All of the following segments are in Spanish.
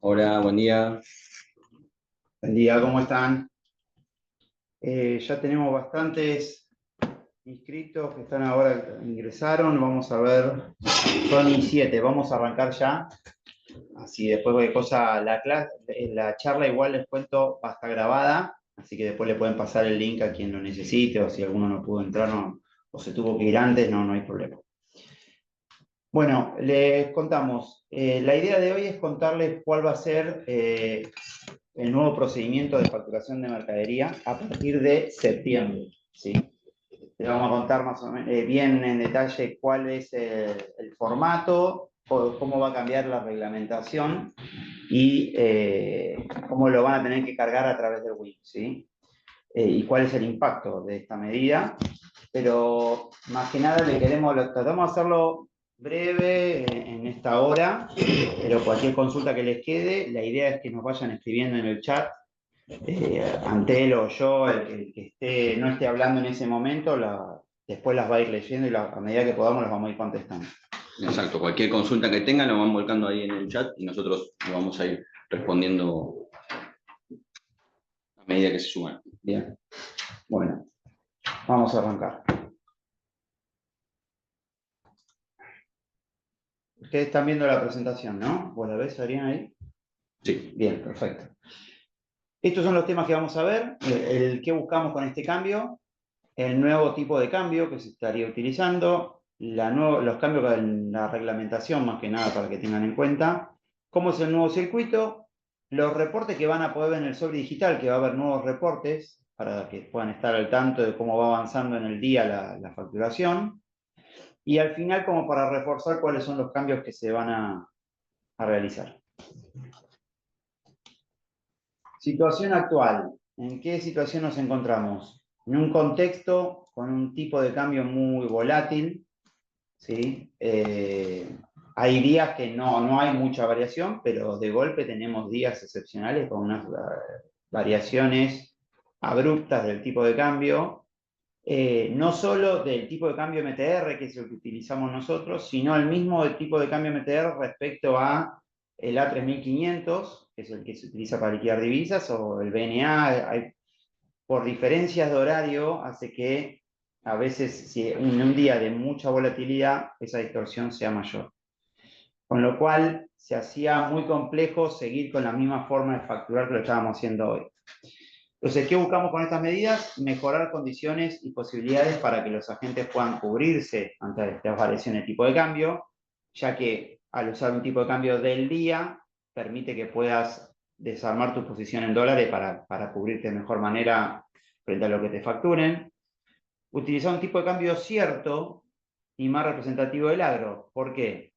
Hola, buen día. Buen día, ¿cómo están? Ya tenemos bastantes inscritos que están ahora, ingresaron, vamos a ver, son y 7, vamos a arrancar ya, así después cualquier cosa, la charla igual les cuento, va a estar grabada, así que después le pueden pasar el link a quien lo necesite, o si alguno no pudo entrar o se tuvo que ir antes, no hay problema. Bueno, les contamos, la idea de hoy es contarles cuál va a ser el nuevo procedimiento de facturación de mercadería a partir de septiembre. ¿Sí? Te vamos a contar más o menos, bien en detalle cuál es el formato, cómo va a cambiar la reglamentación y cómo lo van a tener que cargar a través del WIP, ¿sí? Y cuál es el impacto de esta medida. Pero más que nada tratamos de hacerlo breve en esta hora, pero cualquier consulta que les quede, la idea es que nos vayan escribiendo en el chat, Antel o yo, el que no esté hablando en ese momento, después las va a ir leyendo y a medida que podamos las vamos a ir contestando. Exacto, cualquier consulta que tengan lo van volcando ahí en el chat y nosotros lo vamos a ir respondiendo a medida que se suman. Bien, bueno, vamos a arrancar. Ustedes están viendo la presentación, ¿no? ¿Vos la ves, Adrián, ahí? Sí. Bien, perfecto. Estos son los temas que vamos a ver, el qué buscamos con este cambio, el nuevo tipo de cambio que se estaría utilizando, los cambios en la reglamentación, más que nada para que tengan en cuenta, cómo es el nuevo circuito, los reportes que van a poder ver en el sobre digital, que va a haber nuevos reportes para que puedan estar al tanto de cómo va avanzando en el día la facturación, y al final como para reforzar cuáles son los cambios que se van a realizar. Situación actual. ¿En qué situación nos encontramos? En un contexto con un tipo de cambio muy volátil, ¿sí? Hay días que no hay mucha variación, pero de golpe tenemos días excepcionales con unas variaciones abruptas del tipo de cambio, no solo del tipo de cambio MTR, que es el que utilizamos nosotros, sino el mismo tipo de cambio MTR respecto a el A3500, que es el que se utiliza para liquidar divisas, o el BNA. Por diferencias de horario hace que a veces, si en un día de mucha volatilidad, esa distorsión sea mayor. Con lo cual se hacía muy complejo seguir con la misma forma de facturar que lo estábamos haciendo hoy. Entonces, ¿qué buscamos con estas medidas? Mejorar condiciones y posibilidades para que los agentes puedan cubrirse ante estas variaciones de tipo de cambio, ya que al usar un tipo de cambio del día, permite que puedas desarmar tu posición en dólares para cubrirte de mejor manera frente a lo que te facturen. Utilizar un tipo de cambio cierto y más representativo del agro. ¿Por qué?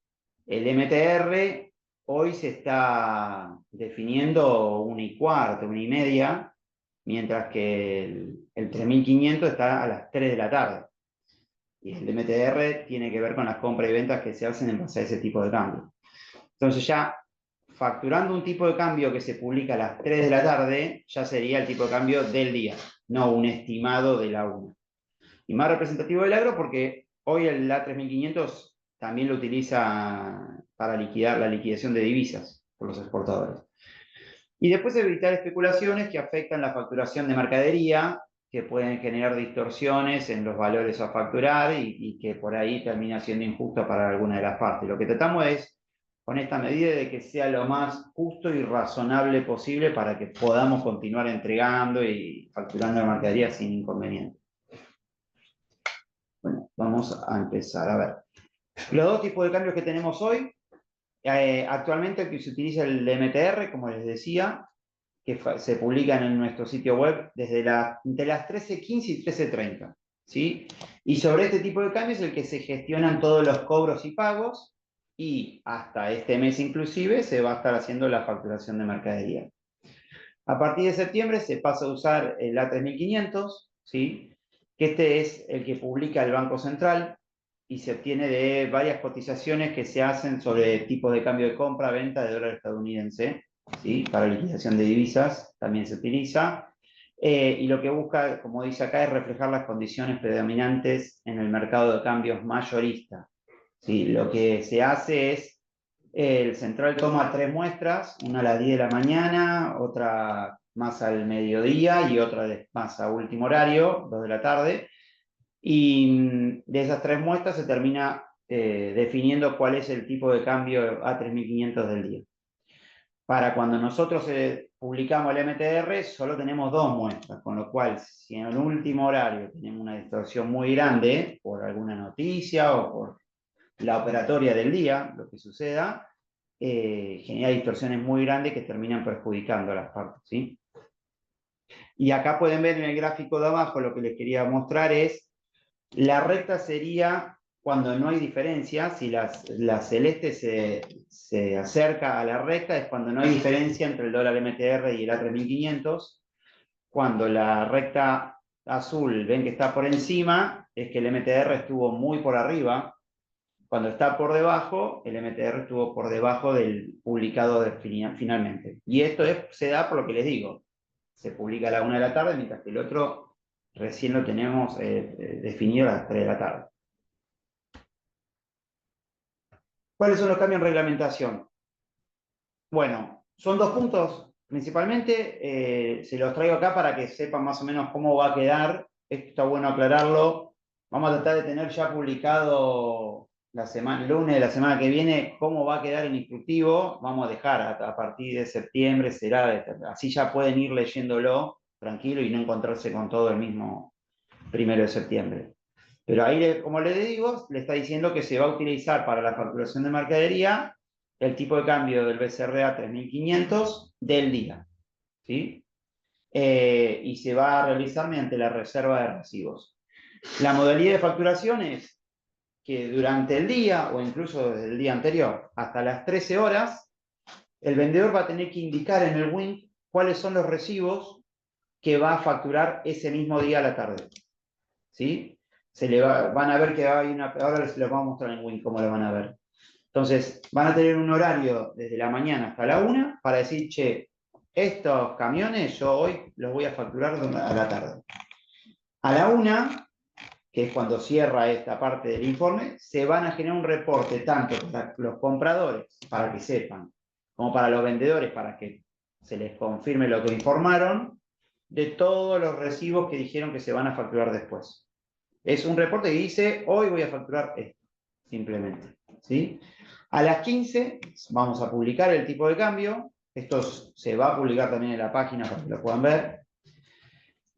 El MTR hoy se está definiendo 1:15, 1:30, mientras que el 3500 está a las 3 de la tarde. Y el MTR tiene que ver con las compras y ventas que se hacen en base a ese tipo de cambio. Entonces ya facturando un tipo de cambio que se publica a las 3 de la tarde, ya sería el tipo de cambio del día, no un estimado de la 1. Y más representativo del agro porque hoy el A3500 también lo utiliza para liquidar la liquidación de divisas por los exportadores. Y después evitar especulaciones que afectan la facturación de mercadería, que pueden generar distorsiones en los valores a facturar y que por ahí termina siendo injusto para alguna de las partes. Lo que tratamos es, con esta medida, de que sea lo más justo y razonable posible para que podamos continuar entregando y facturando la mercadería sin inconveniente. Bueno, vamos a empezar. A ver, los dos tipos de cambios que tenemos hoy, actualmente que se utiliza el MTR, como les decía, que se publican en nuestro sitio web entre las 13:15 y 13:30. ¿Sí? Y sobre este tipo de cambios es el que se gestionan todos los cobros y pagos y hasta este mes inclusive se va a estar haciendo la facturación de mercadería. A partir de septiembre se pasa a usar el A3500, ¿sí? Que este es el que publica el Banco Central y se obtiene de varias cotizaciones que se hacen sobre tipos de cambio de compra-venta de dólar estadounidense, ¿sí? Para liquidación de divisas también se utiliza. Y lo que busca, como dice acá, es reflejar las condiciones predominantes en el mercado de cambios mayorista. ¿Sí? Lo que se hace es El central toma 3 muestras, una a las 10 de la mañana, otra más al mediodía y otra más a último horario, 2 de la tarde. Y de esas 3 muestras se termina definiendo cuál es el tipo de cambio A3500 del día. Para cuando nosotros publicamos el MTR, solo tenemos 2 muestras, con lo cual, si en el último horario tenemos una distorsión muy grande por alguna noticia o por la operatoria del día, lo que suceda, genera distorsiones muy grandes que terminan perjudicando a las partes, ¿sí? Y acá pueden ver en el gráfico de abajo, lo que les quería mostrar es, la recta sería cuando no hay diferencia, si la celeste se acerca a la recta, es cuando no hay diferencia entre el dólar MTR y el A3500. Cuando la recta azul ven que está por encima, es que el MTR estuvo muy por arriba. Cuando está por debajo, el MTR estuvo por debajo del publicado finalmente. Y esto se da por lo que les digo. Se publica a la 1 de la tarde, mientras que el otro recién lo tenemos definido a las 3 de la tarde. ¿Cuáles son los cambios en reglamentación? Bueno, son 2 puntos principalmente. Se los traigo acá para que sepan más o menos cómo va a quedar. Esto está bueno aclararlo. Vamos a tratar de tener ya publicado el lunes de la semana que viene cómo va a quedar el instructivo. Vamos a dejar a partir de septiembre, así ya pueden ir leyéndolo tranquilo y no encontrarse con todo el mismo 1 de septiembre. Pero ahí, como les digo, le está diciendo que se va a utilizar para la facturación de mercadería el tipo de cambio del BCRA 3500 del día, ¿sí? Y se va a realizar mediante la reserva de recibos. La modalidad de facturación es que durante el día, o incluso desde el día anterior, hasta las 13 horas, el vendedor va a tener que indicar en el WINC cuáles son los recibos que va a facturar ese mismo día a la tarde, ¿sí? Van a ver que hay ahora les los vamos a mostrar en WINC cómo lo van a ver. Entonces, van a tener un horario desde la mañana hasta la 1 para decir, che, estos camiones yo hoy los voy a facturar a la tarde. A la 1, que es cuando cierra esta parte del informe, se van a generar un reporte tanto para los compradores, para que sepan, como para los vendedores, para que se les confirme lo que informaron, de todos los recibos que dijeron que se van a facturar después. Es un reporte que dice, hoy voy a facturar esto, simplemente, ¿sí? A las 15 vamos a publicar el tipo de cambio. Esto se va a publicar también en la página para que lo puedan ver.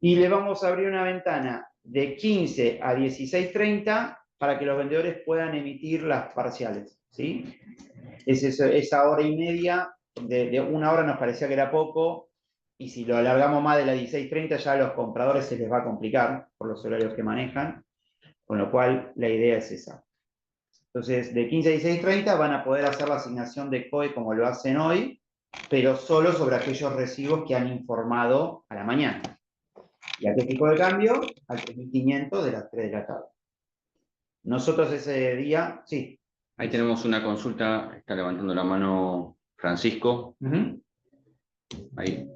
Y le vamos a abrir una ventana de 15 a 16:30 para que los vendedores puedan emitir las parciales, ¿sí? Esa hora y media, de 1 hora nos parecía que era poco, y si lo alargamos más de las 16:30 ya a los compradores se les va a complicar por los horarios que manejan, con lo cual la idea es esa. Entonces, de 15 a 16:30 van a poder hacer la asignación de COE como lo hacen hoy, pero solo sobre aquellos recibos que han informado a la mañana. ¿Y a qué tipo de cambio? Al 3500 de las 3 de la tarde. Nosotros ese día, sí. Ahí tenemos una consulta, está levantando la mano Francisco. Ahí,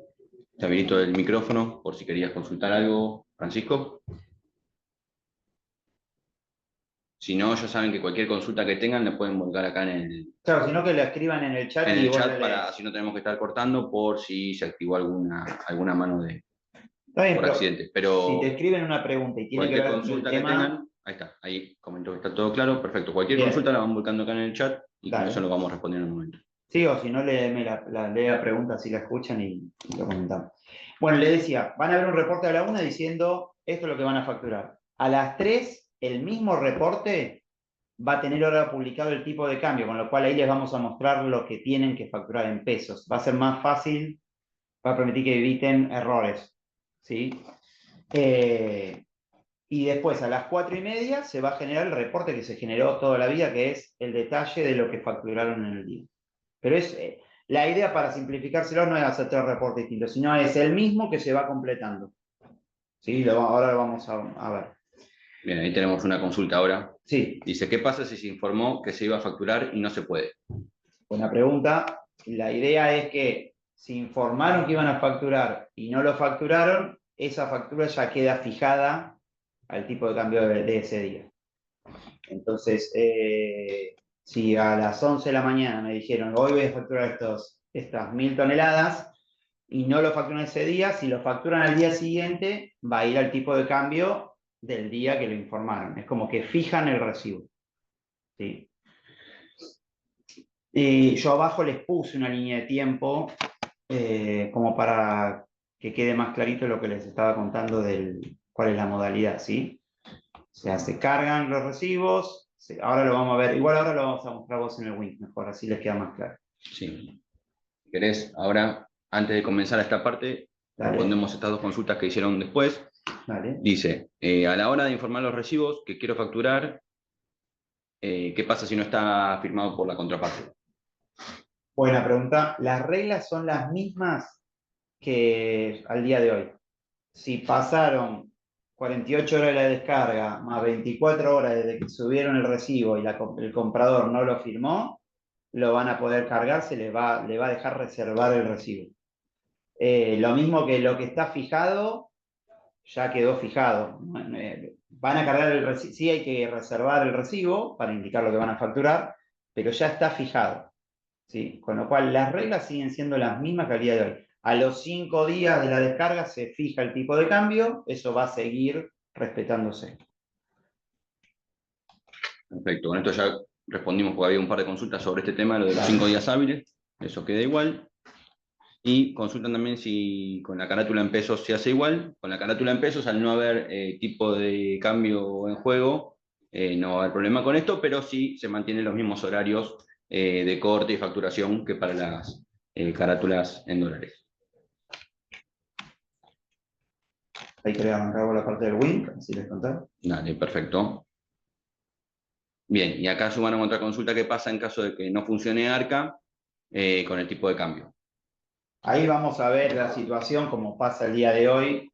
está habilitado el micrófono, por si querías consultar algo, Francisco. Si no, ya saben que cualquier consulta que tengan la pueden volcar acá en el, Claro, sino que la escriban en el chat. en el chat para así no tenemos que estar cortando por si se activó alguna mano por accidente. Pero si te escriben una pregunta y tiene que ver con el tema, tengan, ahí está, ahí comentó que está todo claro, perfecto. Cualquier consulta la van volcando acá en el chat y con eso lo vamos respondiendo en un momento. Sí, o si no, lee la pregunta si la escuchan y lo comentamos. Bueno, le decía, van a ver un reporte a la 1 diciendo esto es lo que van a facturar. A las 3, el mismo reporte va a tener ahora publicado el tipo de cambio, con lo cual ahí les vamos a mostrar lo que tienen que facturar en pesos. Va a ser más fácil, va a permitir que eviten errores, ¿sí? Y después a las 4:30 se va a generar el reporte que se generó toda la vida, que es el detalle de lo que facturaron en el día. Pero la idea para simplificárselo no es hacer 3 reportes distintos, sino es el mismo que se va completando. ¿Sí? Ahora lo vamos a ver. Bien, ahí tenemos una consulta ahora. Sí. Dice, ¿qué pasa si se informó que se iba a facturar y no se puede? Buena pregunta. La idea es que si informaron que iban a facturar y no lo facturaron, esa factura ya queda fijada al tipo de cambio de ese día. Entonces, Si a las 11 de la mañana me dijeron, hoy voy a facturar estas 1000 toneladas, y no lo facturan ese día, si lo facturan al día siguiente, va a ir al tipo de cambio del día que lo informaron. Es como que fijan el recibo. ¿Sí? Y yo abajo les puse una línea de tiempo como para que quede más clarito lo que les estaba contando del cuál es la modalidad, ¿sí? O sea, se cargan los recibos, ahora lo vamos a ver, igual ahora lo vamos a mostrar vos en el Wink, mejor, así les queda más claro. Sí. Si querés, ahora, antes de comenzar esta parte, respondemos estas dos consultas que hicieron después. Dale. Dice, a la hora de informar los recibos que quiero facturar, ¿qué pasa si no está firmado por la contraparte? Buena pregunta. Las reglas son las mismas que al día de hoy. Si pasaron 48 horas de la descarga más 24 horas desde que subieron el recibo y el comprador no lo firmó, lo van a poder cargar, le va a dejar reservar el recibo. Lo mismo que lo que está fijado, ya quedó fijado. Van a cargar el recibo, sí hay que reservar el recibo para indicar lo que van a facturar, pero ya está fijado. ¿Sí? Con lo cual las reglas siguen siendo las mismas que al día de hoy. A los 5 días de la descarga se fija el tipo de cambio, eso va a seguir respetándose. Perfecto, con esto ya respondimos porque había un par de consultas sobre este tema, lo de los 5 días hábiles, eso queda igual. Y consultan también si con la carátula en pesos se hace igual. Con la carátula en pesos, al no haber tipo de cambio en juego, no va a haber problema con esto, pero sí se mantienen los mismos horarios de corte y facturación que para las carátulas en dólares. Ahí quería arrancar la parte del Wink, así les conté. Dale, perfecto. Bien, y acá sumaron otra consulta que pasa en caso de que no funcione ARCA con el tipo de cambio. Ahí vamos a ver la situación como pasa el día de hoy,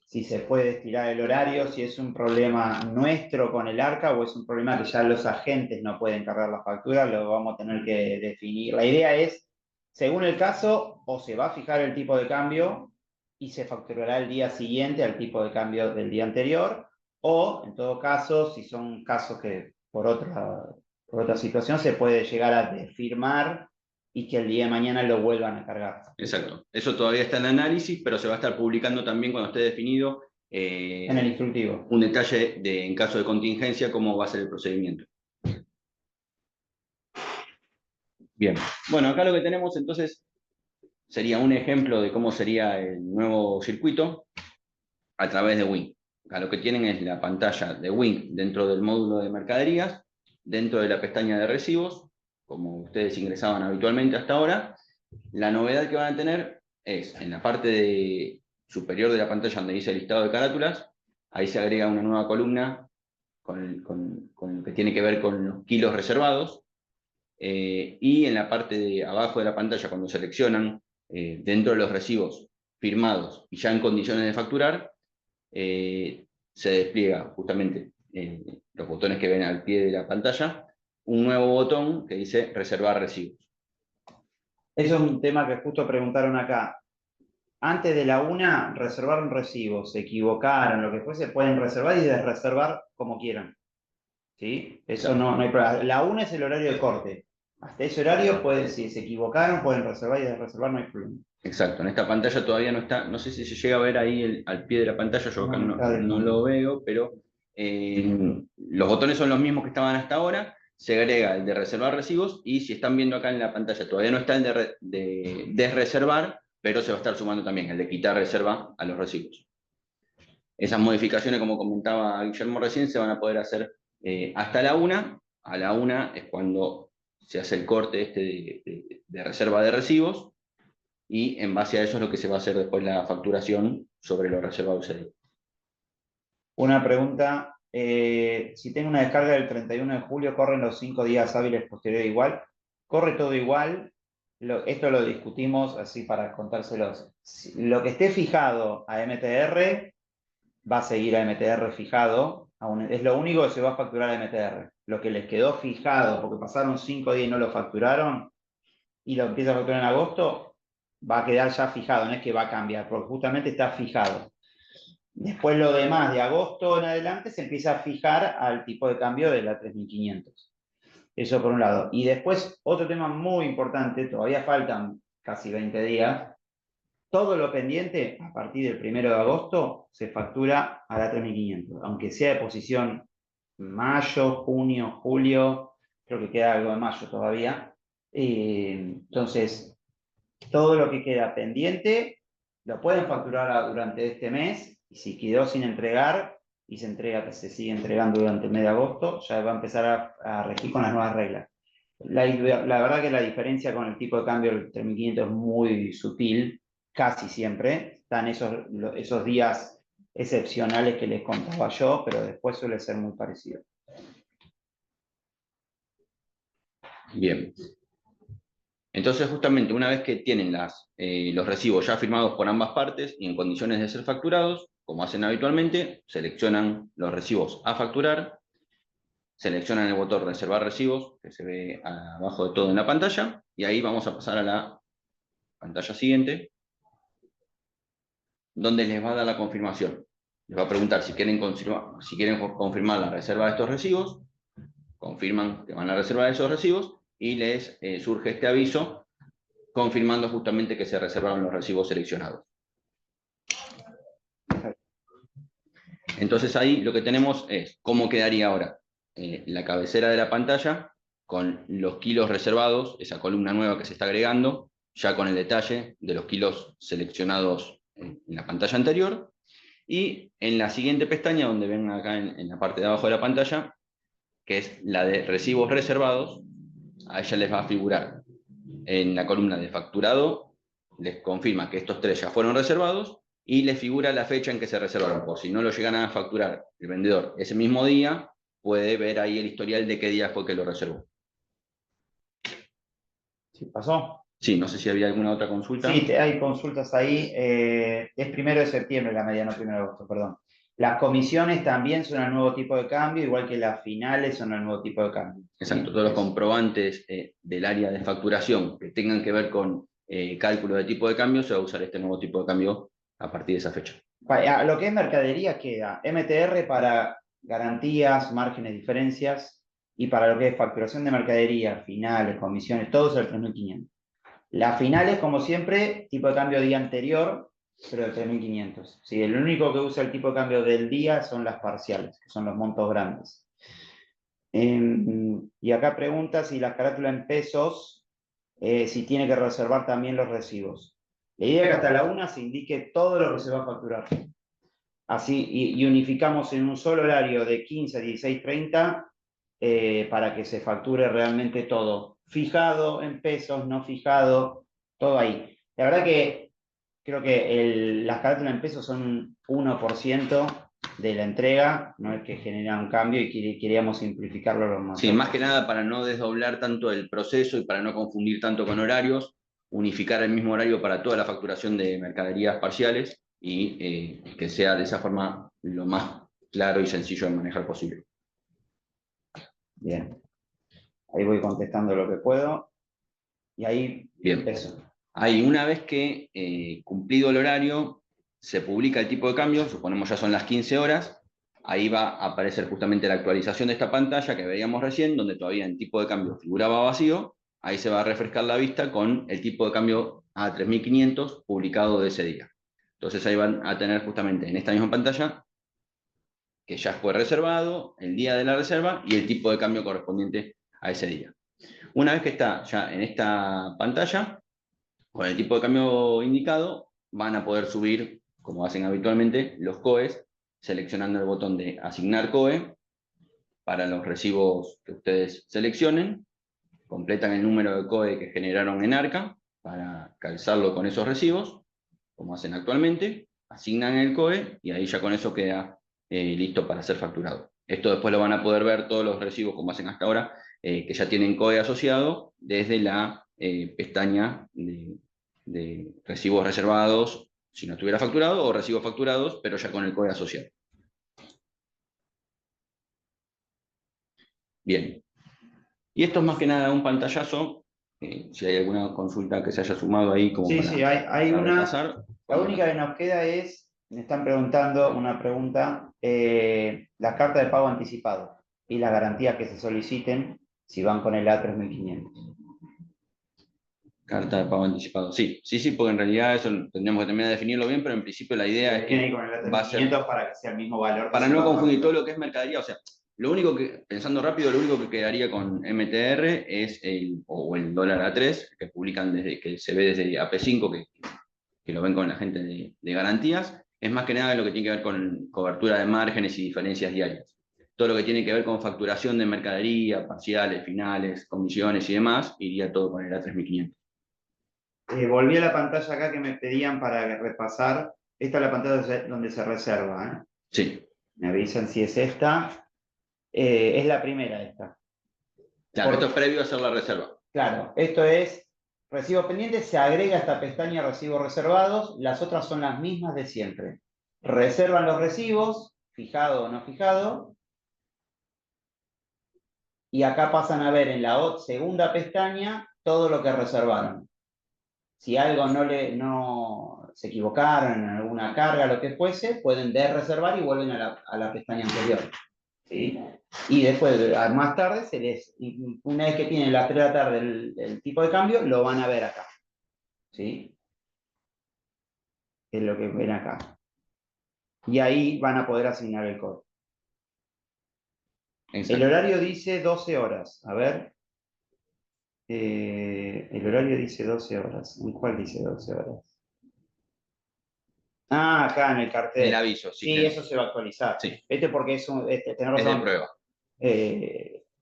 si se puede estirar el horario, si es un problema nuestro con el ARCA o es un problema que ya los agentes no pueden cargar la factura, lo vamos a tener que definir. La idea es, según el caso, o se va a fijar el tipo de cambio y se facturará el día siguiente al tipo de cambio del día anterior, o en todo caso, si son casos que por otra situación se puede llegar a firmar y que el día de mañana lo vuelvan a cargar. Exacto. Eso todavía está en análisis, pero se va a estar publicando también cuando esté definido en el instructivo. Un detalle en caso de contingencia, cómo va a ser el procedimiento. Bien. Bueno, acá lo que tenemos entonces sería un ejemplo de cómo sería el nuevo circuito a través de Wink. Acá lo que tienen es la pantalla de Wink dentro del módulo de mercaderías, dentro de la pestaña de recibos, como ustedes ingresaban habitualmente hasta ahora. La novedad que van a tener es en la parte superior de la pantalla donde dice listado de carátulas, ahí se agrega una nueva columna con lo que tiene que ver con los kilos reservados, y en la parte de abajo de la pantalla, cuando seleccionan dentro de los recibos firmados y ya en condiciones de facturar, se despliega justamente los botones que ven al pie de la pantalla, un nuevo botón que dice reservar recibos. Eso es un tema que justo preguntaron acá. Antes de la 1, reservaron recibos, se equivocaron, lo que fuese, pueden reservar y desreservar como quieran. ¿Sí? Eso claro. No hay problema. La 1 es el horario de corte. Hasta ese horario, si se equivocaron, pueden reservar y desreservar, no hay problema. Exacto, en esta pantalla todavía no está, no sé si se llega a ver ahí al pie de la pantalla, yo acá no lo veo, pero los botones son los mismos que estaban hasta ahora, se agrega el de reservar recibos y si están viendo acá en la pantalla todavía no está el de desreservar, pero se va a estar sumando también el de quitar reserva a los recibos. Esas modificaciones, como comentaba Guillermo recién, se van a poder hacer hasta la 1, a la 1 es cuando se hace el corte de reserva de recibos, y en base a eso es lo que se va a hacer después la facturación sobre lo reservado ese día. Una pregunta, si tengo una descarga del 31 de julio, ¿corren los 5 días hábiles posteriores igual? Corre todo igual, esto lo discutimos así para contárselos. Lo que esté fijado a MTR, va a seguir a MTR fijado, es lo único que se va a facturar a MTR. Lo que les quedó fijado, porque pasaron 5 días y no lo facturaron, y lo empieza a facturar en agosto, va a quedar ya fijado, no es que va a cambiar, porque justamente está fijado. Después lo demás de agosto en adelante se empieza a fijar al tipo de cambio de la 3500. Eso por un lado. Y después, otro tema muy importante, todavía faltan casi 20 días, todo lo pendiente a partir del 1 de agosto se factura a la 3.500, aunque sea de posición mayo, junio, julio, creo que queda algo de mayo todavía. Entonces, todo lo que queda pendiente lo pueden facturar durante este mes, y si quedó sin entregar y se entrega, que se sigue entregando durante el mes de agosto, ya va a empezar a regir con las nuevas reglas. La verdad que la diferencia con el tipo de cambio del 3.500 es muy sutil, casi siempre. Están esos días excepcionales que les contaba yo, pero después suele ser muy parecido. Bien. Entonces, justamente una vez que tienen los recibos ya firmados por ambas partes y en condiciones de ser facturados, como hacen habitualmente, seleccionan los recibos a facturar, seleccionan el botón reservar recibos, que se ve abajo de todo en la pantalla, y ahí vamos a pasar a la pantalla siguiente, donde les va a dar la confirmación. Les va a preguntar si quieren confirmar la reserva de estos recibos, confirman que van a reservar esos recibos, y les surge este aviso confirmando justamente que se reservaron los recibos seleccionados. Entonces ahí lo que tenemos es cómo quedaría ahora la cabecera de la pantalla con los kilos reservados, esa columna nueva que se está agregando, ya con el detalle de los kilos seleccionados en la pantalla anterior, y en la siguiente pestaña, donde ven acá en la parte de abajo de la pantalla, que es la de recibos reservados, a ella les va a figurar en la columna de facturado, les confirma que estos 3 ya fueron reservados, y les figura la fecha en que se reservaron. Por si no lo llegan a facturar el vendedor ese mismo día, puede ver ahí el historial de qué día fue que lo reservó. ¿Sí pasó? Sí, no sé si había alguna otra consulta. Sí, hay consultas ahí. Es 1 de septiembre la media, no 1 de agosto, perdón. Las comisiones también son el nuevo tipo de cambio, igual que las finales son el nuevo tipo de cambio. Exacto, todos los comprobantes del área de facturación que tengan que ver con cálculo de tipo de cambio, se va a usar este nuevo tipo de cambio a partir de esa fecha. Lo que es mercadería queda MTR para garantías, márgenes, diferencias, y para lo que es facturación de mercadería, finales, comisiones, todo es el 3.500. Las finales, como siempre, tipo de cambio día anterior, pero de 3.500. Sí, el único que usa el tipo de cambio del día son las parciales, que son los montos grandes. Y acá pregunta si la carátula en pesos, si tiene que reservar también los recibos. La idea es que hasta la 1 se indique todo lo que se va a facturar. Así, y unificamos en un solo horario de 15 a 16:30 para que se facture realmente todo. Fijado en pesos, no fijado, todo ahí. La verdad que creo que las carátulas en pesos son un 1% de la entrega, no es que genera un cambio, y queríamos simplificarlo lo más. Sí, más que nada para no desdoblar tanto el proceso y para no confundir tanto con horarios, unificar el mismo horario para toda la facturación de mercaderías parciales y que sea de esa forma lo más claro y sencillo de manejar posible. Bien, ahí voy contestando lo que puedo y ahí Bien. empiezo. Ahí, una vez que cumplido el horario, se publica el tipo de cambio, suponemos ya son las 15 horas, ahí va a aparecer justamente la actualización de esta pantalla que veíamos recién, donde todavía el tipo de cambio figuraba vacío, ahí se va a refrescar la vista con el tipo de cambio a 3.500 publicado de ese día. Entonces ahí van a tener justamente en esta misma pantalla que ya fue reservado, el día de la reserva y el tipo de cambio correspondiente a ese día. Una vez que está ya en esta pantalla, con el tipo de cambio indicado, van a poder subir, como hacen habitualmente, los COEs, seleccionando el botón de asignar COE para los recibos que ustedes seleccionen, completan el número de COE que generaron en ARCA para calzarlo con esos recibos, como hacen actualmente, asignan el COE y ahí ya con eso queda listo para ser facturado. Esto después lo van a poder ver todos los recibos, como hacen hasta ahora, que ya tienen COE asociado desde la pestaña de recibos reservados, si no estuviera facturado, o recibos facturados, pero ya con el COE asociado. Bien. Y esto es más que nada un pantallazo, si hay alguna consulta que se haya sumado ahí como Sí, para, sí, hay para una. repasar. La única que nos queda es, me están preguntando una pregunta, las cartas de pago anticipado y las garantías que se soliciten si van con el A3500. Carta de pago anticipado. Sí, porque en realidad eso tendríamos que terminar de definirlo bien, pero en principio la idea es Tiene que que con el va a ser A3500 para que sea el mismo valor. para no confundir todo lo que es mercadería, o sea, lo único que, pensando rápido, lo único que quedaría con MTR es o el dólar A3, que publican desde, que se ve desde AP5, que lo ven con la gente de garantías, es más que nada lo que tiene que ver con cobertura de márgenes y diferencias diarias. Todo lo que tiene que ver con facturación de mercadería, parciales, finales, comisiones y demás, iría todo con el A3500. Volví a la pantalla acá que me pedían para repasar. Esta es la pantalla donde se reserva. ¿Eh? Sí. Me avisan si es esta. Es la primera esta. Claro, esto es previo a hacer la reserva. Claro, esto es recibos pendientes, se agrega esta pestaña recibos reservados, las otras son las mismas de siempre. Reservan los recibos, fijado o no fijado, y acá pasan a ver en la segunda pestaña todo lo que reservaron. Si algo no se equivocaron en alguna carga, lo que fuese, pueden desreservar y vuelven a la pestaña anterior. ¿Sí? Y después, más tarde, una vez que tienen las 3 de la tarde el tipo de cambio, lo van a ver acá. ¿Sí? Es lo que ven acá. Y ahí van a poder asignar el código. Exacto. El horario dice 12 horas. A ver. El horario dice 12 horas. ¿En cuál dice 12 horas? Ah, acá en el cartel. El aviso, sí. Sí, eso se va a actualizar. Sí. Porque es tenés razón. Es de prueba.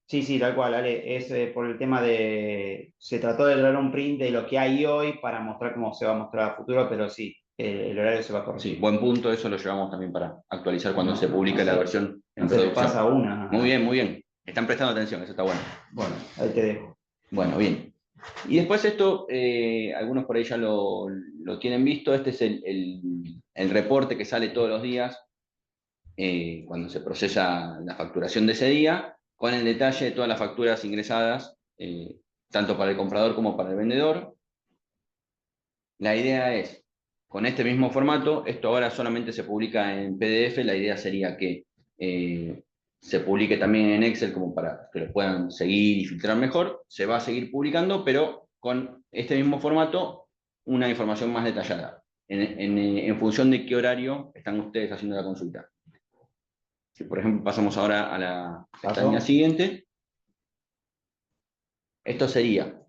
Sí, tal cual, Ale. Es por el tema de. Se trató de dar un print de lo que hay hoy para mostrar cómo se va a mostrar a futuro, pero sí, el horario se va a corregir. Sí, buen punto, eso lo llevamos también para actualizar cuando se publique la versión en producción. Pasa una. Muy bien, muy bien. Están prestando atención, eso está bueno. Bueno, ahí te dejo. Bueno, bien. Y después esto, algunos por ahí ya lo tienen visto, este es el reporte que sale todos los días cuando se procesa la facturación de ese día, con el detalle de todas las facturas ingresadas, tanto para el comprador como para el vendedor. La idea es, con este mismo formato, esto ahora solamente se publica en PDF, la idea sería que se publique también en Excel como para que lo puedan seguir y filtrar mejor. Se va a seguir publicando, pero con este mismo formato, una información más detallada, en función de qué horario están ustedes haciendo la consulta. Si, por ejemplo, pasamos ahora a la pestaña siguiente, esto sería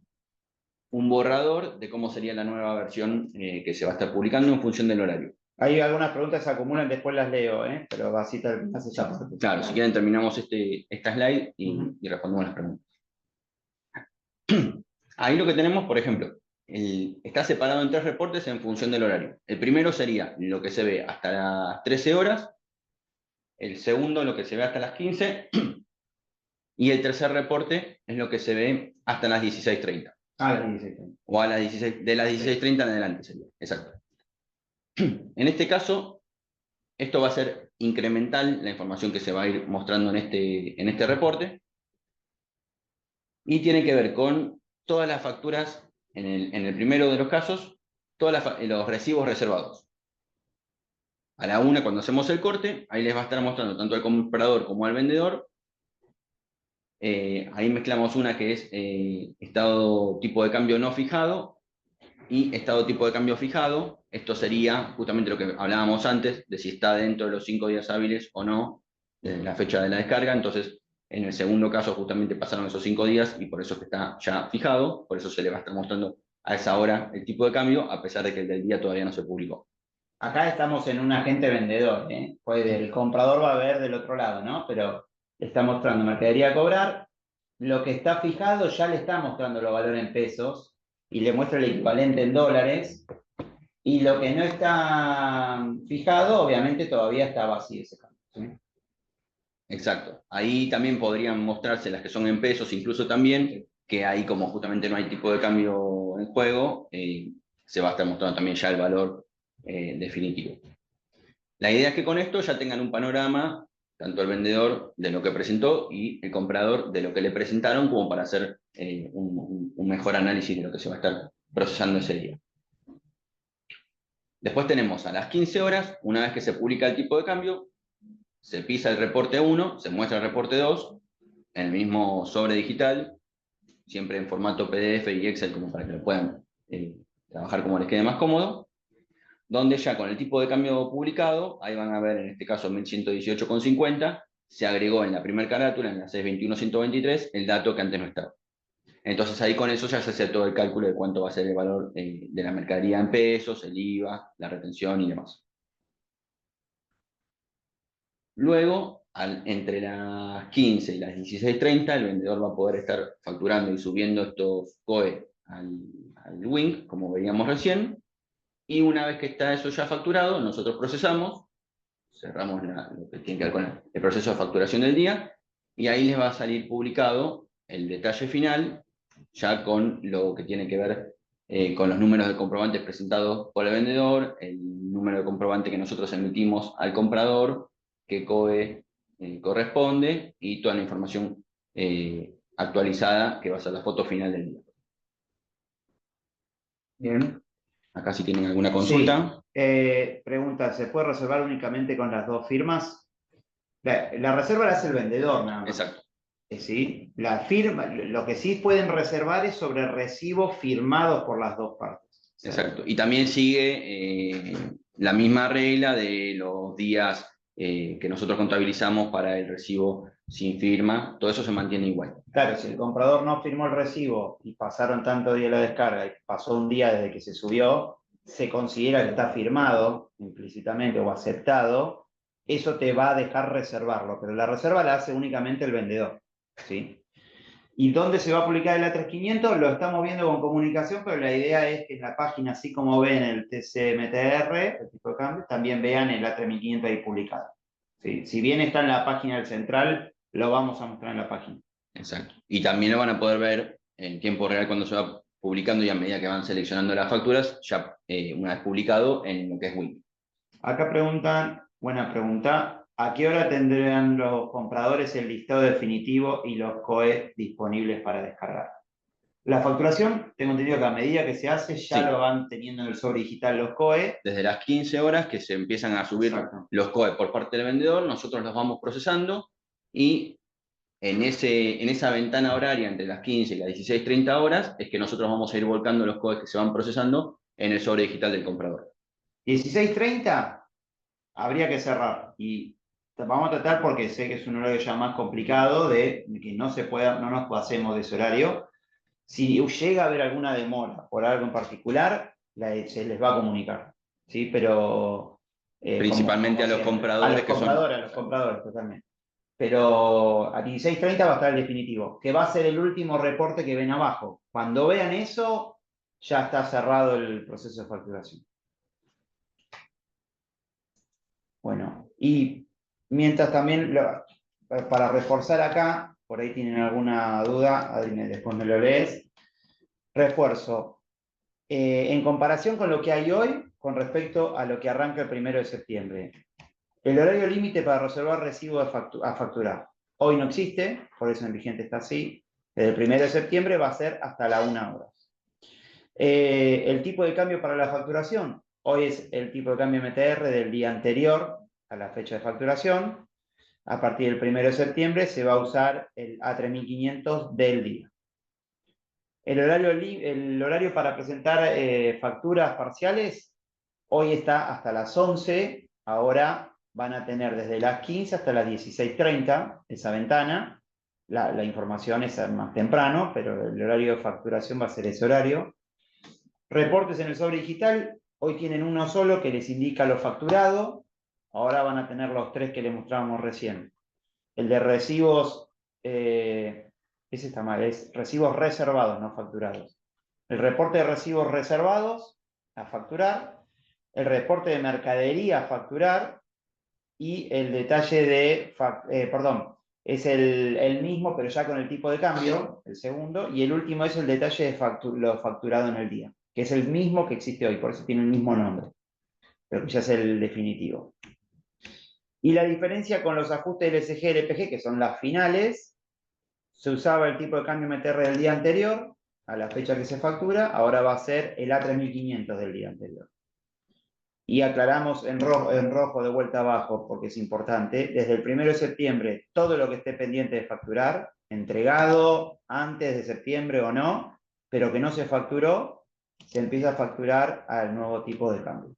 un borrador de cómo sería la nueva versión que se va a estar publicando en función del horario. Hay algunas preguntas que se acumulan, después las leo, pero así terminas esa parte. Claro, si quieren terminamos esta slide y respondemos las preguntas. Ahí lo que tenemos, por ejemplo, está separado en 3 reportes en función del horario. El primero sería lo que se ve hasta las 13 horas, el segundo lo que se ve hasta las 15, y el tercer reporte es lo que se ve hasta las 16:30. A las 16:30. O a las 16, de las 16:30 en adelante sería, exacto. En este caso, esto va a ser incremental, la información que se va a ir mostrando en este reporte, y tiene que ver con todas las facturas, en el primero de los casos, todos los recibos reservados. A la una, cuando hacemos el corte, ahí les va a estar mostrando tanto al comprador como al vendedor. Ahí mezclamos una que es estado tipo de cambio no fijado y estado tipo de cambio fijado. Esto sería justamente lo que hablábamos antes, de si está dentro de los 5 días hábiles o no, desde la fecha de la descarga. Entonces, en el segundo caso justamente pasaron esos 5 días y por eso es que está ya fijado, por eso se le va a estar mostrando a esa hora el tipo de cambio, a pesar de que el del día todavía no se publicó. Acá estamos en un agente vendedor, pues el comprador va a ver del otro lado, ¿no? Pero le está mostrando mercadería a cobrar, lo que está fijado ya le está mostrando los valores en pesos y le muestra el equivalente en dólares, y lo que no está fijado obviamente todavía está vacío ese cambio, ¿sí? Exacto. Ahí también podrían mostrarse las que son en pesos, incluso también, que ahí como justamente no hay tipo de cambio en juego, se va a estar mostrando también ya el valor definitivo. La idea es que con esto ya tengan un panorama, tanto el vendedor de lo que presentó y el comprador de lo que le presentaron, como para hacer un mejor análisis de lo que se va a estar procesando ese día. Después tenemos a las 15 horas, una vez que se publica el tipo de cambio, se pisa el reporte 1, se muestra el reporte 2, en el mismo sobre digital, siempre en formato PDF y Excel, como para que lo puedan trabajar como les quede más cómodo, donde ya con el tipo de cambio publicado, ahí van a ver en este caso 1118,50, se agregó en la primera carátula, en la 621.123, el dato que antes no estaba. Entonces ahí con eso ya se hace todo el cálculo de cuánto va a ser el valor de la mercadería en pesos, el IVA, la retención y demás. Luego, entre las 15 y las 16:30, el vendedor va a poder estar facturando y subiendo estos COE al Wink, como veíamos recién, y una vez que está eso ya facturado, nosotros procesamos, cerramos lo que tiene que ver con el proceso de facturación del día, y ahí les va a salir publicado el detalle final, ya con lo que tiene que ver con los números de comprobantes presentados por el vendedor, el número de comprobante que nosotros emitimos al comprador, qué COE corresponde, y toda la información actualizada que va a ser la foto final del día. Bien. Acá si tienen alguna Sí. consulta. Pregunta, ¿se puede reservar únicamente con las dos firmas? La reserva la hace el vendedor, nada más. Exacto. ¿Sí? La firma, lo que sí pueden reservar es sobre recibos firmados por las dos partes. Exacto. Y también sigue la misma regla de los días que nosotros contabilizamos para el recibo sin firma. Todo eso se mantiene igual. Claro, si el comprador no firmó el recibo y pasaron tanto día la descarga y pasó un día desde que se subió, se considera que está firmado implícitamente o aceptado, eso te va a dejar reservarlo, pero la reserva la hace únicamente el vendedor. ¿Sí? ¿Y dónde se va a publicar el A3500? Lo estamos viendo con comunicación, pero la idea es que en la página, así como ven el TCMTR, el tipo de cambio, también vean el A3500 ahí publicado. ¿Sí? Si bien está en la página del central, lo vamos a mostrar en la página. Exacto. Y también lo van a poder ver en tiempo real cuando se va publicando y a medida que van seleccionando las facturas, ya una vez publicado en lo que es Win. Acá preguntan, buena pregunta, ¿a qué hora tendrán los compradores el listado definitivo y los COE disponibles para descargar? La facturación, tengo entendido que a medida que se hace, ya Sí. lo van teniendo en el sobre digital los COE. Desde las 15 horas que se empiezan a subir los COE por parte del vendedor, nosotros los vamos procesando y en esa ventana horaria entre las 15 y las 16:30 horas es que nosotros vamos a ir volcando los COEs que se van procesando en el sobre digital del comprador. 16:30 habría que cerrar y vamos a tratar, porque sé que es un horario ya más complicado, de que no nos pasemos de ese horario. Si llega a haber alguna demora por algo en particular, se les va a comunicar, ¿sí? Pero Principalmente a los compradores a los compradores totalmente. Pero a 16:30 va a estar el definitivo, que va a ser el último reporte que ven abajo. Cuando vean eso, ya está cerrado el proceso de facturación. Bueno, y mientras también, para reforzar acá, por ahí tienen alguna duda, Adri, después me lo lees. Refuerzo. En comparación con lo que hay hoy, con respecto a lo que arranca el 1 de septiembre. El horario límite para reservar recibo a facturar. Hoy no existe, por eso en vigente está así. Desde el 1 de septiembre va a ser hasta la 1 hora. El tipo de cambio para la facturación. Hoy es el tipo de cambio MTR del día anterior a la fecha de facturación. A partir del 1 de septiembre se va a usar el A3500 del día. El horario para presentar facturas parciales hoy está hasta las 11, ahora van a tener desde las 15 hasta las 16:30 esa ventana. La información es más temprano, pero el horario de facturación va a ser ese horario. Reportes en el sobre digital, hoy tienen uno solo que les indica lo facturado, ahora van a tener los tres que les mostrábamos recién. El de recibos, ese está mal, es recibos reservados, no facturados. El reporte de recibos reservados a facturar, el reporte de mercadería a facturar y el detalle de, perdón, es el mismo pero ya con el tipo de cambio, el segundo, y el último es el detalle de lo facturado en el día, que es el mismo que existe hoy, por eso tiene el mismo nombre, pero ya es el definitivo. Y la diferencia con los ajustes LSG y LPG, que son las finales, se usaba el tipo de cambio MTR del día anterior, a la fecha que se factura, ahora va a ser el A3500 del día anterior. Y aclaramos en rojo de vuelta abajo, porque es importante, desde el 1 de septiembre, todo lo que esté pendiente de facturar, entregado antes de septiembre o no, pero que no se facturó, se empieza a facturar al nuevo tipo de cambio.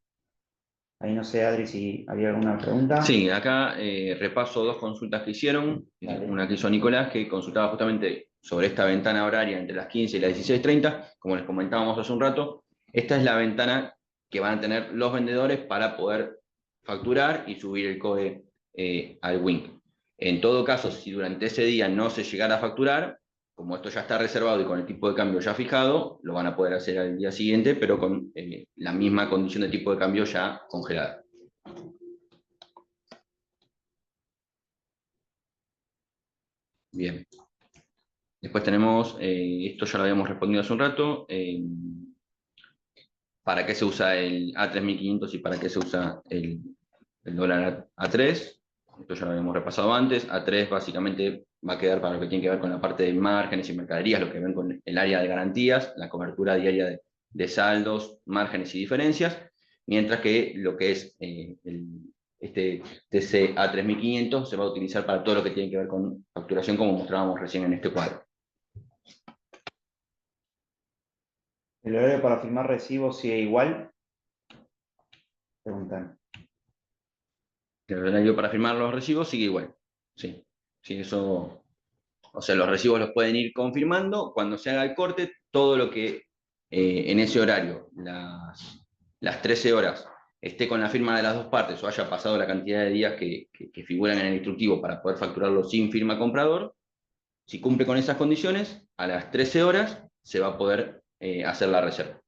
Ahí no sé, Adri, si había alguna pregunta. Sí, acá repaso dos consultas que hicieron. Una que hizo Nicolás, que consultaba justamente sobre esta ventana horaria entre las 15 y las 16:30. Como les comentábamos hace un rato, esta es la ventana que van a tener los vendedores para poder facturar y subir el COE al Wink. En todo caso, si durante ese día no se llegara a facturar, como esto ya está reservado y con el tipo de cambio ya fijado, lo van a poder hacer al día siguiente, pero con la misma condición de tipo de cambio ya congelada. Bien. Después tenemos, esto ya lo habíamos respondido hace un rato, ¿para qué se usa el A3500 y para qué se usa el dólar A3? Esto ya lo habíamos repasado antes. A3 básicamente va a quedar para lo que tiene que ver con la parte de márgenes y mercaderías, lo que ven con el área de garantías, la cobertura diaria de saldos, márgenes y diferencias, mientras que lo que es este TC A3500 se va a utilizar para todo lo que tiene que ver con facturación, como mostrábamos recién en este cuadro. ¿El horario para firmar recibos sigue igual? Preguntan. El horario para firmar los recibos sigue igual. Sí, sí, eso. O sea, los recibos los pueden ir confirmando. Cuando se haga el corte, todo lo que en ese horario, las 13 horas, esté con la firma de las dos partes o haya pasado la cantidad de días que figuran en el instructivo para poder facturarlo sin firma comprador, si cumple con esas condiciones, a las 13 horas se va a poder hacer la reserva.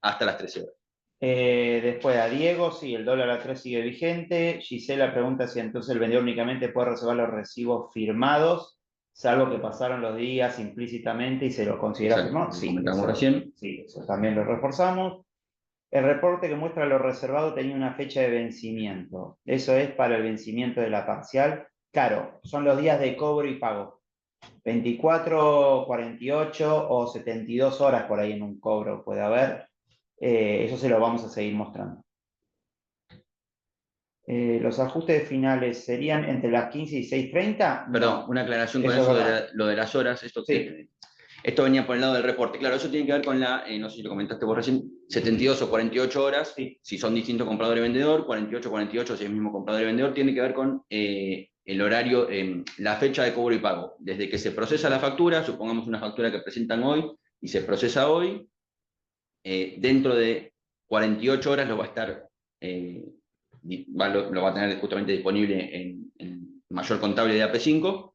Hasta las 13 horas. Después a Diego, sí, el dólar A3 sigue vigente. Gisela pregunta si entonces el vendedor únicamente puede reservar los recibos firmados, salvo que pasaron los días implícitamente y se lo considera firmado. Lo Sí, comentamos eso, recién. sí, eso también lo reforzamos. El reporte que muestra lo reservado tenía una fecha de vencimiento. Eso es para el vencimiento de la parcial. Claro, son los días de cobro y pago. 24, 48 o 72 horas por ahí en un cobro puede haber. Eso se lo vamos a seguir mostrando. Los ajustes finales serían entre las 15 y 6:30. Perdón, No. una aclaración con Eso es eso de verdad. lo de las horas. Sí. Esto venía por el lado del reporte. Claro, eso tiene que ver con no sé si lo comentaste vos recién, 72 o 48 horas, Sí. si son distintos comprador y vendedor, 48, 48, si es el mismo comprador y vendedor, tiene que ver con el horario, la fecha de cobro y pago. Desde que se procesa la factura, supongamos una factura que presentan hoy y se procesa hoy, dentro de 48 horas lo va a estar, lo va a tener justamente disponible en mayor contable de AP5,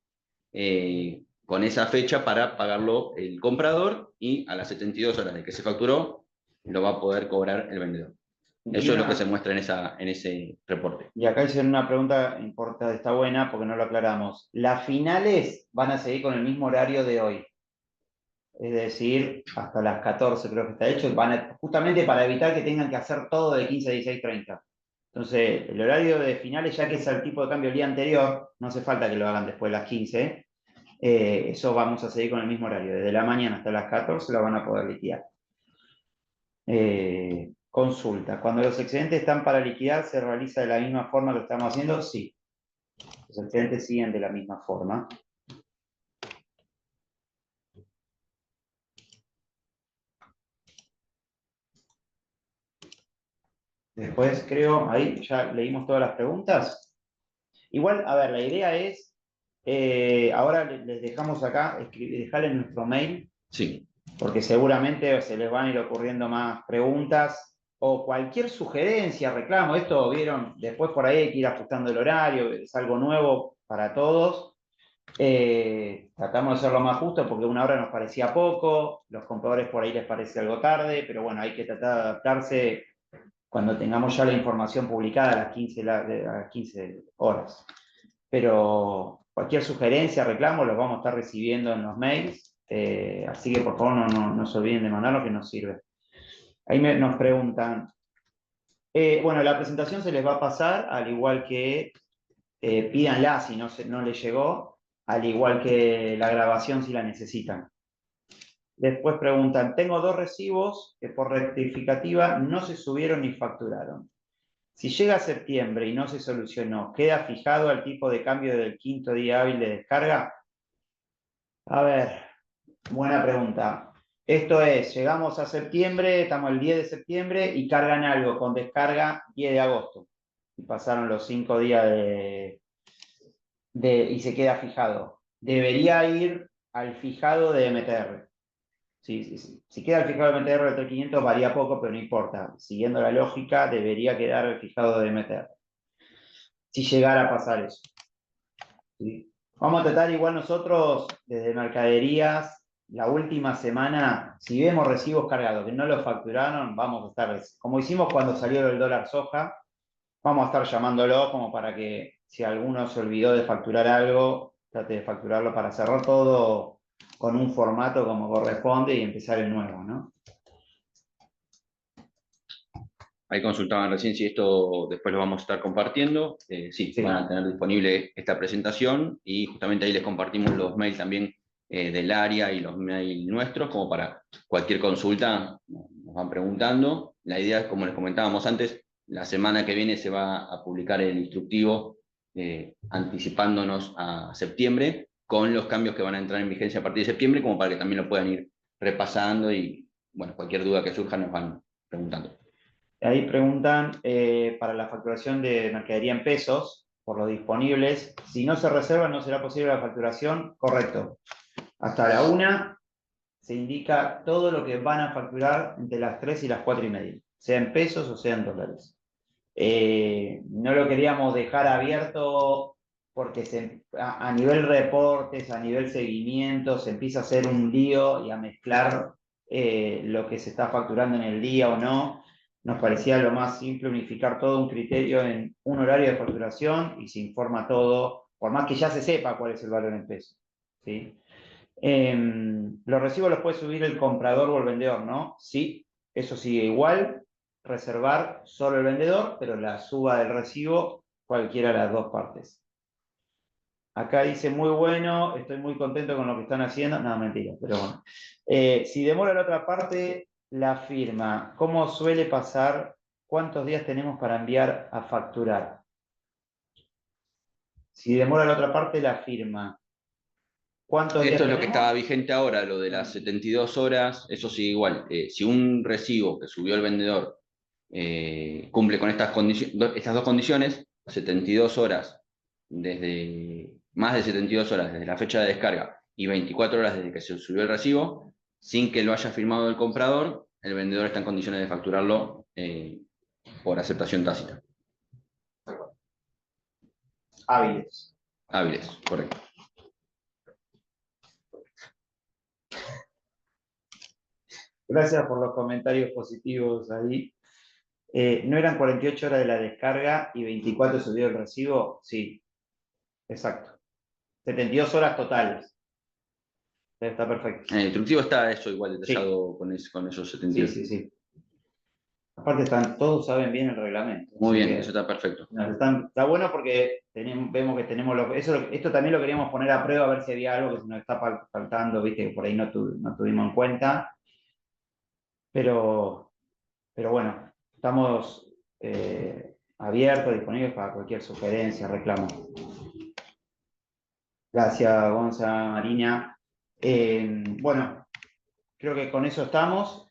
con esa fecha para pagarlo el comprador y a las 72 horas de que se facturó lo va a poder cobrar el vendedor. Eso es lo que se muestra en ese reporte. Y acá hicieron una pregunta importante, está buena porque no lo aclaramos. Las finales van a seguir con el mismo horario de hoy. Es decir, hasta las 14 creo que está hecho, justamente para evitar que tengan que hacer todo de 15 a 16:30. Entonces, el horario de finales, ya que es el tipo de cambio el día anterior, no hace falta que lo hagan después de las 15, eso vamos a seguir con el mismo horario. Desde la mañana hasta las 14 lo van a poder liquidar. Consulta. Cuando los excedentes están para liquidar, ¿se realiza de la misma forma que lo estamos haciendo? Sí. Los excedentes siguen de la misma forma. Después creo, ahí ya leímos todas las preguntas. Igual, a ver, la idea es, ahora les dejamos acá, dejarle nuestro mail, Sí. porque seguramente se les van a ir ocurriendo más preguntas o cualquier sugerencia, reclamo. Esto vieron, después por ahí hay que ir ajustando el horario, es algo nuevo para todos. Tratamos de hacerlo más justo porque una hora nos parecía poco, los compradores por ahí les parece algo tarde, pero bueno, hay que tratar de adaptarse cuando tengamos ya la información publicada a las 15 horas. Pero cualquier sugerencia, reclamo, los vamos a estar recibiendo en los mails, así que por favor no se olviden de mandarlo, que nos sirve. Ahí nos preguntan, bueno, la presentación se les va a pasar, al igual que pídanla si no les llegó, al igual que la grabación si la necesitan. Después preguntan, tengo 2 recibos que por rectificativa no se subieron ni facturaron. Si llega a septiembre y no se solucionó, ¿queda fijado el tipo de cambio del 5º día hábil de descarga? A ver, buena pregunta. Esto es, llegamos a septiembre, estamos el 10 de septiembre y cargan algo con descarga 10 de agosto. Y pasaron los 5 días y se queda fijado. Debería ir al fijado de MTR. Si queda el fijado de MTR del 3500 varía poco, pero no importa. Siguiendo la lógica, debería quedar el fijado de MTR. Si llegara a pasar eso. ¿Sí? Vamos a tratar igual nosotros, desde mercaderías, la última semana, si vemos recibos cargados que no los facturaron, vamos a estar, como hicimos cuando salió el dólar soja, vamos a estar llamándolo como para que si alguno se olvidó de facturar algo, trate de facturarlo para cerrar todo con un formato como corresponde y empezar el nuevo, ¿no? Ahí consultaban recién si esto después lo vamos a estar compartiendo. Sí, van a tener disponible esta presentación y justamente ahí les compartimos los mails también del área y los mails nuestros, como para cualquier consulta nos van preguntando. La idea es, como les comentábamos antes, la semana que viene se va a publicar el instructivo anticipándonos a septiembre, con los cambios que van a entrar en vigencia a partir de septiembre, como para que también lo puedan ir repasando y, bueno, cualquier duda que surja nos van preguntando. Ahí preguntan para la facturación de mercadería en pesos, por los disponibles, si no se reserva no será posible la facturación, correcto. Hasta la 1 se indica todo lo que van a facturar entre las 3 y las 4:30, sea en pesos o sea en dólares. No lo queríamos dejar abierto porque a nivel reportes, a nivel seguimiento, se empieza a hacer un lío y a mezclar lo que se está facturando en el día o no. Nos parecía lo más simple unificar todo un criterio en un horario de facturación y se informa todo, por más que ya se sepa cuál es el valor en pesos. ¿Sí? Los recibos los puede subir el comprador o el vendedor, ¿no? Sí, eso sigue igual. Reservar solo el vendedor, pero la suba del recibo cualquiera de las dos partes. Acá dice muy bueno, estoy muy contento con lo que están haciendo. No, mentira, pero bueno. Si demora la otra parte, la firma. ¿Cómo suele pasar? ¿Cuántos días tenemos para enviar a facturar? Si demora la otra parte, la firma. ¿Cuántos días Esto es lo que tenemos? estaba vigente ahora, lo de las 72 horas, eso sigue igual. Si un recibo que subió el vendedor cumple con estas dos condiciones, 72 horas más de 72 horas desde la fecha de descarga y 24 horas desde que se subió el recibo, sin que lo haya firmado el comprador, el vendedor está en condiciones de facturarlo por aceptación tácita. Hábiles. Hábiles, correcto. Gracias por los comentarios positivos ahí. ¿No eran 48 horas de la descarga y 24 subió el recibo? Sí, exacto. 72 horas totales. Está perfecto. En el instructivo está eso igual detallado Sí. con esos Sí, 72. sí. Aparte todos saben bien el reglamento. Muy bien, eso está perfecto. Está bueno porque vemos que tenemos esto también lo queríamos poner a prueba a ver si había algo que se nos está faltando, viste, que por ahí no tuvimos en cuenta. Pero bueno, estamos abiertos, disponibles para cualquier sugerencia, reclamo. Gracias, Gonza, Marina. Bueno, creo que con eso estamos.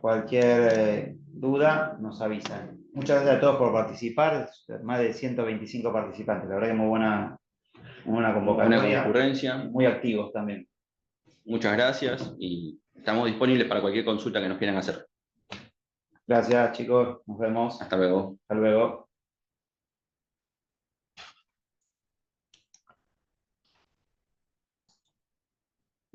Cualquier duda nos avisan. Muchas gracias a todos por participar. Más de 125 participantes. La verdad que muy buena convocatoria. Buena concurrencia. Muy activos también. Muchas gracias y estamos disponibles para cualquier consulta que nos quieran hacer. Gracias, chicos. Nos vemos. Hasta luego. Hasta luego.